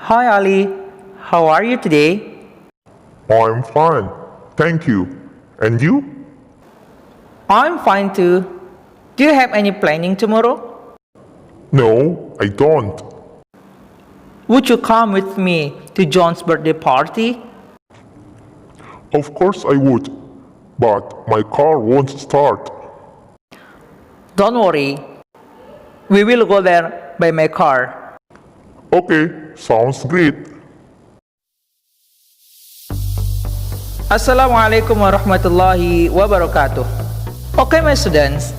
Hi Ali, how are you today? I'm fine, thank you. And you? I'm fine too. Do you have any planning tomorrow? No, I don't. Would you come with me to John's birthday party? Of course I would, but my car won't start. Don't worry, we will go there by my car. Okay, sounds great. Assalamualaikum warahmatullahi wabarakatuh. Okay my students,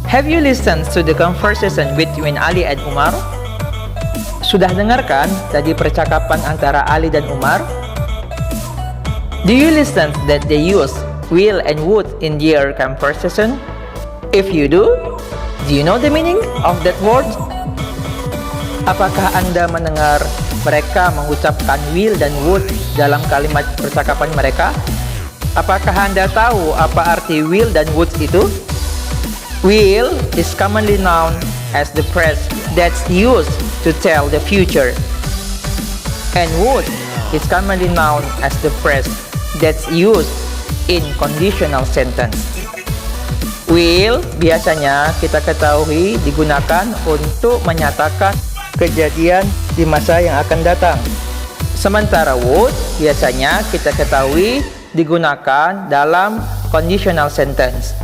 have you listened to the conversation between Ali and Umar? Sudah dengarkan tadi percakapan antara Ali dan Umar? Do you listen that they use will and would in their conversation? If you do you know the meaning of that word? Apakah Anda mendengar mereka mengucapkan will dan would dalam kalimat percakapan mereka? Apakah Anda tahu apa arti will dan would itu? Will is commonly known as the phrase that's used to tell the future. And would is commonly known as the phrase that's used in conditional sentence. Will biasanya kita ketahui digunakan untuk menyatakan kejadian di masa yang akan datang. Sementara would biasanya kita ketahui digunakan dalam conditional sentence.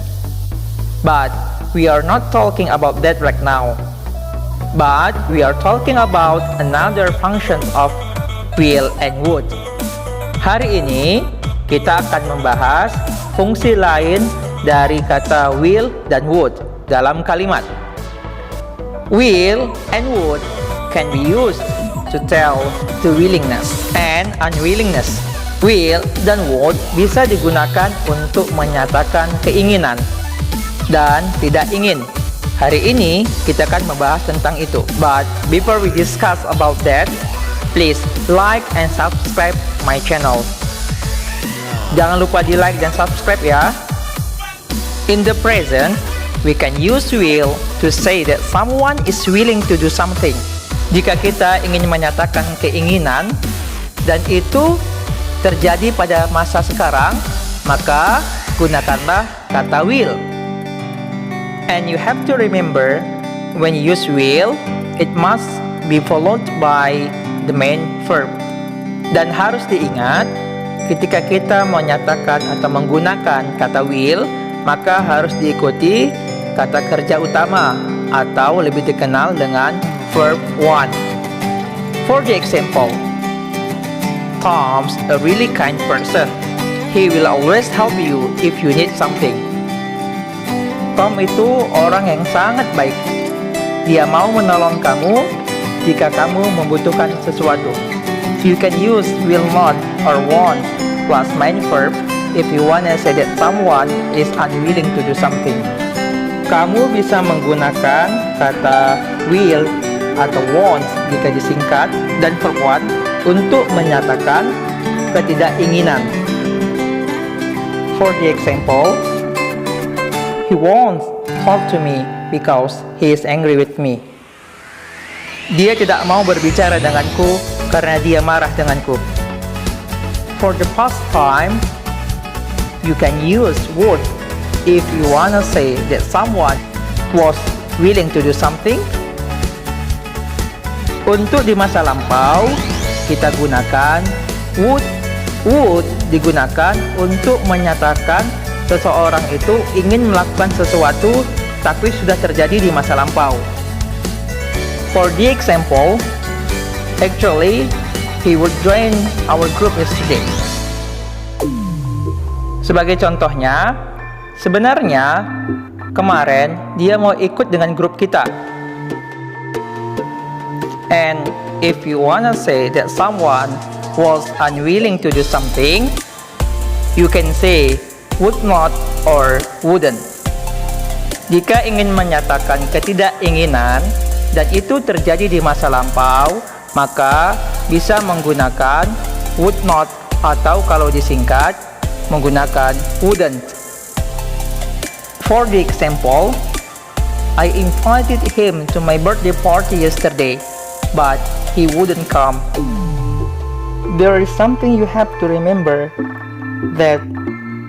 But we are not talking about that right now. But we are talking about another function of will and would. Hari ini kita akan membahas fungsi lain dari kata will dan would dalam kalimat. Will and would can be used to tell the willingness and unwillingness. Will dan would bisa digunakan untuk menyatakan keinginan dan tidak ingin. Hari ini kita akan membahas tentang itu. But before we discuss about that, please like and subscribe my channel. Jangan lupa di like dan subscribe ya. In the present, we can use will to say that someone is willing to do something. Jika kita ingin menyatakan keinginan dan itu terjadi pada masa sekarang, maka gunakanlah kata will. And you have to remember, when you use will, it must be followed by the main verb. Dan harus diingat, ketika kita menyatakan atau menggunakan kata will, maka harus diikuti kata kerja utama atau lebih dikenal dengan verb 1. For the example, Tom's a really kind person. He will always help you if you need something. Tom itu orang yang sangat baik. Dia mau menolong kamu jika kamu membutuhkan sesuatu. You can use will not or won't plus main verb if you wanna say that someone is unwilling to do something. Kamu bisa menggunakan kata will atau won't jika disingkat dan verb one untuk menyatakan ketidakinginan. For the example, he won't talk to me because he is angry with me. Dia tidak mau berbicara denganku karena dia marah denganku. For the past time, you can use would if you wanna say that someone was willing to do something. Untuk di masa lampau, kita gunakan would. Would digunakan untuk menyatakan seseorang itu ingin melakukan sesuatu tapi sudah terjadi di masa lampau. For the example, actually, he would join our group yesterday. Sebagai contohnya, sebenarnya kemarin dia mau ikut dengan grup kita. And if you wanna say that someone was unwilling to do something, you can say would not or wouldn't. Jika ingin menyatakan ketidakinginan dan itu terjadi di masa lampau, maka bisa menggunakan would not atau kalau disingkat menggunakan wouldn't. For the example, I invited him to my birthday party yesterday, but he wouldn't come. There is something you have to remember, that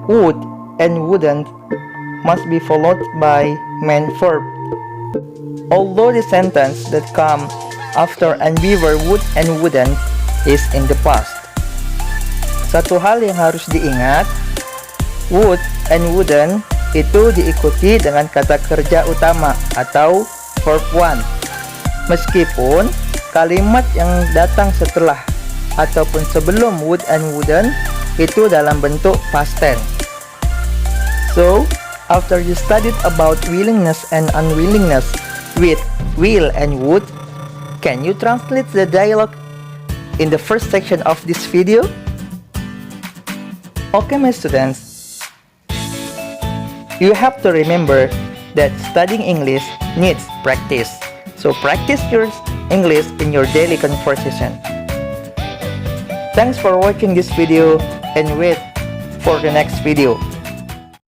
would and wouldn't must be followed by main verb. Although the sentence that come after endeavor would and wouldn't is in the past. Satu hal yang harus diingat, would and wouldn't itu diikuti dengan kata kerja utama atau verb 1. Meskipun kalimat yang datang setelah ataupun sebelum would and wouldn't itu dalam bentuk past tense. So, after you studied about willingness and unwillingness with will and would, can you translate the dialogue in the first section of this video? Okay, my students, you have to remember that studying English needs practice. So practice your English in your daily conversation. Thanks for watching this video and wait for the next video.